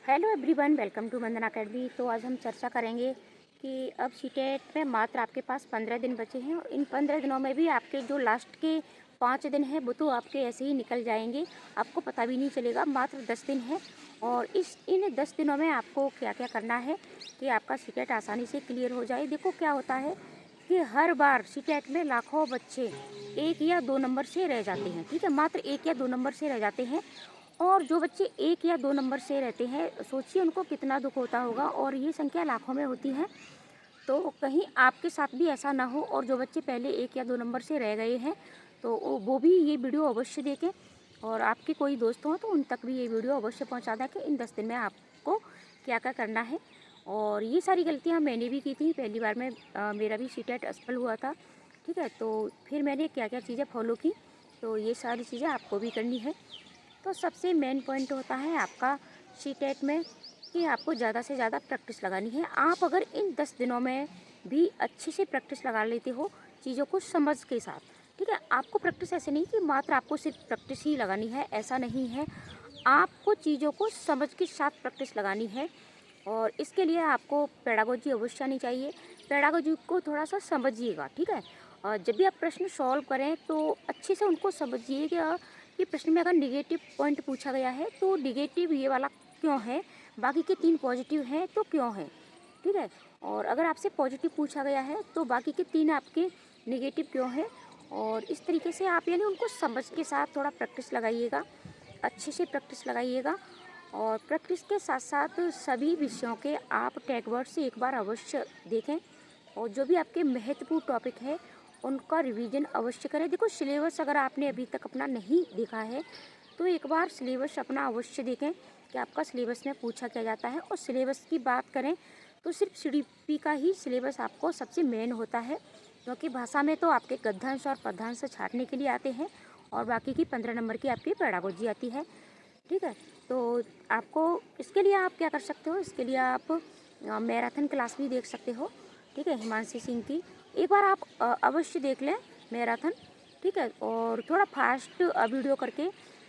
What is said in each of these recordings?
Hello everyone, welcome to Vandana academy. तो आज हम चर्चा करेंगे कि अब सीटेट में मात्र आपके पास 15 दिन बचे हैं और इन 15 दिनों में भी आपके जो लास्ट के 5 दिन हैं वो तो आपके ऐसे ही निकल जाएंगे, आपको पता भी नहीं चलेगा। मात्र 10 दिन है और इन 10 दिनों में आपको क्या क्या करना है कि आपका सीटेट आसानी से क्लियर हो जाए। देखो क्या होता है कि हर बार सीटेट में लाखों बच्चे 1 या 2 नंबर से रह जाते हैं, ठीक है, मात्र 1 या 2 नंबर से रह जाते हैं। और जो बच्चे 1 या 2 नंबर से रहते हैं, सोचिए उनको कितना दुख होता होगा और ये संख्या लाखों में होती है। तो कहीं आपके साथ भी ऐसा ना हो और जो बच्चे पहले 1 या 2 नंबर से रह गए हैं तो वो भी ये वीडियो अवश्य देखें और आपके कोई दोस्त हों तो उन तक भी ये वीडियो अवश्य पहुंचा दें कि इन 10 दिन में आपको क्या क्या करना है। और ये सारी गलतियां मैंने भी की थी पहली बार में, मेरा भी सीटेट असफल हुआ था, ठीक है। तो फिर मैंने क्या क्या चीज़ें फॉलो की, तो ये सारी चीज़ें आपको भी करनी है। तो सबसे मेन पॉइंट होता है आपका सीटेट में कि आपको ज़्यादा से ज़्यादा प्रैक्टिस लगानी है। आप अगर इन 10 दिनों में भी अच्छे से प्रैक्टिस लगा लेते हो चीज़ों को समझ के साथ, ठीक है। आपको प्रैक्टिस ऐसे नहीं कि मात्र आपको सिर्फ प्रैक्टिस ही लगानी है, ऐसा नहीं है। आपको चीज़ों को समझ के साथ प्रैक्टिस लगानी है और इसके लिए आपको पेडागोजी अवश्य आनी चाहिए। पेडागोजी को थोड़ा सा समझिएगा, ठीक है। और जब भी आप प्रश्न सॉल्व करें तो अच्छे से उनको समझिएगा कि प्रश्न में अगर निगेटिव पॉइंट पूछा गया है तो निगेटिव ये वाला क्यों है, बाकी के 3 पॉजिटिव हैं तो क्यों है, ठीक है। और अगर आपसे पॉजिटिव पूछा गया है तो बाकी के 3 आपके निगेटिव क्यों है। और इस तरीके से आप यानी उनको समझ के साथ थोड़ा प्रैक्टिस लगाइएगा, अच्छे से प्रैक्टिस लगाइएगा। और प्रैक्टिस के साथ साथ सभी विषयों के आप टैग वर्ड से एक बार अवश्य देखें और जो भी आपके महत्वपूर्ण टॉपिक है उनका रिवीजन अवश्य करें। देखो सिलेबस अगर आपने अभी तक अपना नहीं देखा है तो एक बार सिलेबस अपना अवश्य देखें कि आपका सिलेबस में पूछा क्या जाता है। और सिलेबस की बात करें तो सिर्फ सीडीपी का ही सिलेबस आपको सबसे मेन होता है, क्योंकि भाषा में तो आपके गद्यांश और पद्यांश छाटने के लिए आते हैं और बाकी की 15 नंबर की आपकी पेडागोजी आती है, ठीक है। तो आपको इसके लिए आप क्या कर सकते हो, इसके लिए आप मैराथन क्लास भी देख सकते हो, ठीक है, हिमांशी सिंह की। एक बार आप अवश्य देख लें मैराथन, ठीक है। और थोड़ा फास्ट वीडियो करके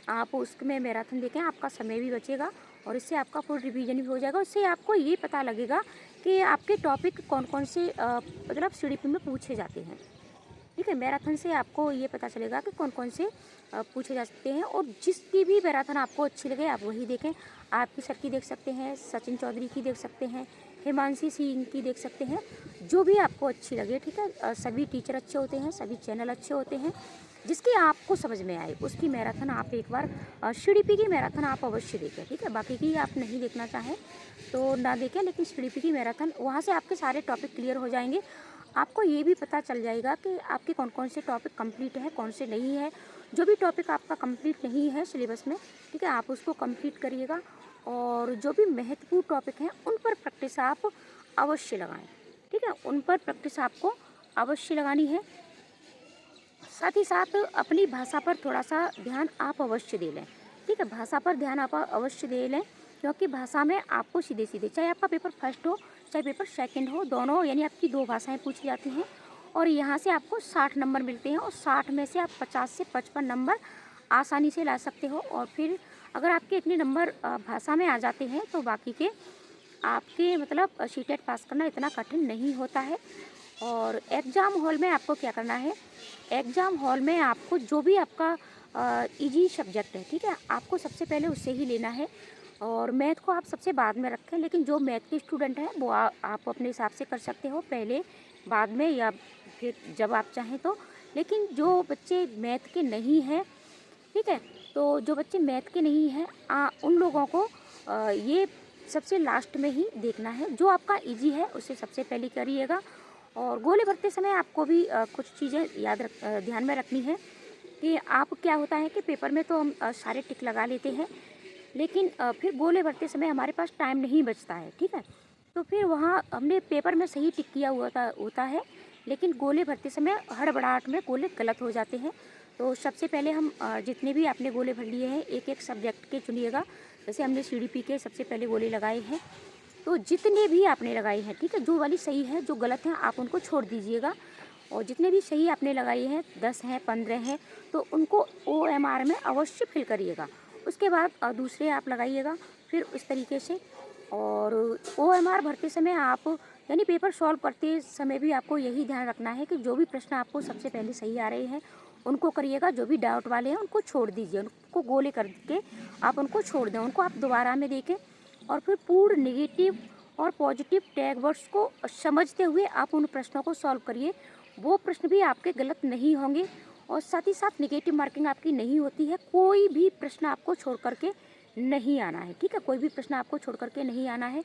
आप उसमें मैराथन देखें, आपका समय भी बचेगा और इससे आपका फुल रिवीजन भी हो जाएगा। उससे आपको ये पता लगेगा कि आपके टॉपिक कौन कौन से मतलब सीडीपी में पूछे जाते हैं, ठीक है। मैराथन से आपको ये पता चलेगा कि कौन कौन से पूछे जा सकते हैं और जिसकी भी मैराथन आपको अच्छी लगे आप वही देखें। आपकी सर की देख सकते हैं, सचिन चौधरी की देख सकते हैं, हिमांशी सिंह की देख सकते हैं, जो भी आपको अच्छी लगे, ठीक है। सभी टीचर अच्छे होते हैं, सभी चैनल अच्छे होते हैं, जिसकी आपको समझ में आए उसकी मैराथन आप एक बार सीडीपी की मैराथन आप अवश्य देखें, ठीक है। बाकी की आप नहीं देखना चाहें तो ना देखें, लेकिन सीडीपी की मैराथन वहाँ से आपके सारे टॉपिक क्लियर हो जाएंगे। आपको ये भी पता चल जाएगा कि आपके कौन कौन से टॉपिक कंप्लीट है, कौन से नहीं है। जो भी टॉपिक आपका कंप्लीट नहीं है सिलेबस में, ठीक है, आप उसको कंप्लीट करिएगा और जो भी महत्वपूर्ण टॉपिक हैं उन पर प्रैक्टिस आप अवश्य लगाएं, ठीक है। उन पर प्रैक्टिस आपको अवश्य लगानी है। साथ ही साथ अपनी भाषा पर थोड़ा सा ध्यान आप अवश्य दे लें, ठीक है। भाषा पर ध्यान आप अवश्य दे लें, क्योंकि भाषा में आपको सीधे सीधे चाहे आपका पेपर फर्स्ट हो चाहे पेपर सेकंड हो, दोनों यानी आपकी 2 भाषाएं पूछी जाती हैं और यहाँ से आपको 60 नंबर मिलते हैं और 60 में से आप 50 से 55 नंबर आसानी से ला सकते हो। और फिर अगर आपके इतने नंबर भाषा में आ जाते हैं तो बाकी के आपके मतलब सीटेट पास करना इतना कठिन नहीं होता है। और एग्ज़ाम हॉल में आपको क्या करना है, एग्ज़ाम हॉल में आपको जो भी आपका इजी सब्जेक्ट है, ठीक है, आपको सबसे पहले उससे ही लेना है और मैथ को आप सबसे बाद में रखें। लेकिन जो मैथ के स्टूडेंट हैं वो आप अपने हिसाब से कर सकते हो, पहले बाद में या फिर जब आप चाहें तो। लेकिन जो बच्चे मैथ के नहीं हैं, ठीक है, तो जो बच्चे मैथ के नहीं हैं उन लोगों को ये सबसे लास्ट में ही देखना है। जो आपका इजी है उसे सबसे पहले करिएगा। और गोले भरते समय आपको भी कुछ चीज़ें ध्यान में रखनी है कि आप क्या होता है कि पेपर में तो हम सारे टिक लगा लेते हैं, लेकिन फिर गोले भरते समय हमारे पास टाइम नहीं बचता है, ठीक है। तो फिर वहाँ हमने पेपर में सही टिक किया हुआ होता है, लेकिन गोले भरते समय हड़बड़ाहट में गोले गलत हो जाते हैं। तो सबसे पहले हम जितने भी आपने गोले भर लिए हैं एक एक सब्जेक्ट के चुनिएगा। जैसे हमने सीडीपी के सबसे पहले गोले लगाए हैं, तो जितने भी आपने लगाए हैं, ठीक है, जो वाली सही है जो गलत है आप उनको छोड़ दीजिएगा। और जितने भी सही आपने लगाए हैं 10 हैं 15 हैं तो उनको OMR में अवश्य फिल करिएगा। उसके बाद दूसरे आप लगाइएगा फिर इस तरीके से। और OMR भरते समय आप यानी पेपर सॉल्व करते समय भी आपको यही ध्यान रखना है कि जो भी प्रश्न आपको सबसे पहले सही आ रहे हैं उनको करिएगा, जो भी डाउट वाले हैं उनको छोड़ दीजिए, उनको गोले करके आप उनको छोड़ दें, उनको आप दोबारा में देखें और फिर पूर्ण नेगेटिव और पॉजिटिव टैग वर्ड्स को समझते हुए आप उन प्रश्नों को सॉल्व करिए। वो प्रश्न भी आपके गलत नहीं होंगे और साथ ही साथ नेगेटिव मार्किंग आपकी नहीं होती है। कोई भी प्रश्न आपको छोड़ करके नहीं आना है, ठीक है, कोई भी प्रश्न आपको छोड़ करके नहीं आना है।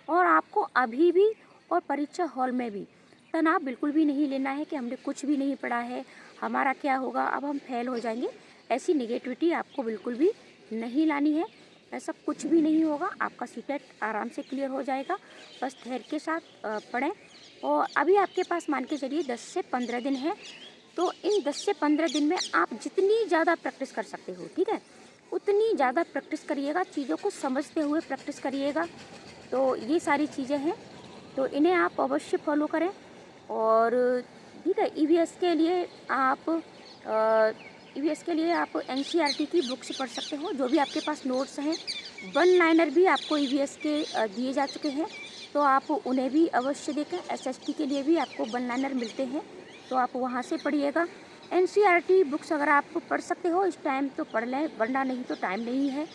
और आपको अभी भी और परीक्षा हॉल में भी तनाव बिल्कुल भी नहीं लेना है कि हमने कुछ भी नहीं पढ़ा है, हमारा क्या होगा, अब हम फेल हो जाएंगे। ऐसी निगेटिविटी आपको बिल्कुल भी नहीं लानी है, ऐसा कुछ भी नहीं होगा। आपका सीटेट आराम से क्लियर हो जाएगा, बस धैर्य के साथ पढ़ें। और अभी आपके पास मान के चलिए 10 से 15 दिन है, तो इन 10 से 15 दिन में आप जितनी ज़्यादा प्रैक्टिस कर सकते हो, ठीक है, उतनी ज़्यादा प्रैक्टिस करिएगा, चीज़ों को समझते हुए प्रैक्टिस करिएगा। तो ये सारी चीज़ें हैं, तो इन्हें आप अवश्य फॉलो करें। और ठीक है, EVS के लिए आप NCERT की बुक्स पढ़ सकते हो, जो भी आपके पास नोट्स हैं। वन लाइनर भी आपको EVS के दिए जा चुके हैं, तो आप उन्हें भी अवश्य देखें। SST के लिए भी आपको वन लाइनर मिलते हैं, तो आप वहाँ से पढ़िएगा। NCERT बुक्स अगर आप पढ़ सकते हो इस टाइम तो पढ़ लें, वरना नहीं तो टाइम नहीं है।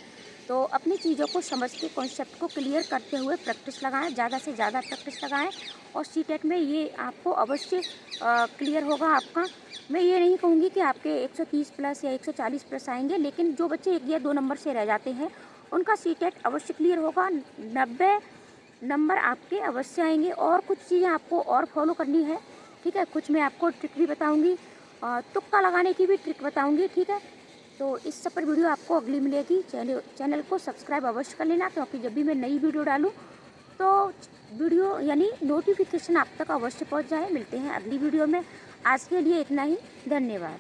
तो अपनी चीज़ों को समझ के कॉन्सेप्ट को क्लियर करते हुए प्रैक्टिस लगाएं, ज़्यादा से ज़्यादा प्रैक्टिस लगाएं और सीटेट में ये आपको अवश्य क्लियर होगा आपका। मैं ये नहीं कहूँगी कि आपके 130 प्लस या 140 प्लस आएंगे, लेकिन जो बच्चे 1 या 2 नंबर से रह जाते हैं उनका सीटेट अवश्य क्लियर होगा। 90 नंबर आपके अवश्य आएंगे। और कुछ चीज़ें आपको और फॉलो करनी है, ठीक है, कुछ मैं आपको ट्रिक भी बताऊँगी, तुक्का लगाने की भी ट्रिक बताऊँगी, ठीक है। तो इस सब पर वीडियो आपको अगली मिलेगी। चैनल को सब्सक्राइब अवश्य कर लेना, क्योंकि जब भी मैं नई वीडियो डालूँ तो वीडियो यानी नोटिफिकेशन आप तक अवश्य पहुंच जाए। मिलते हैं अगली वीडियो में, आज के लिए इतना ही, धन्यवाद।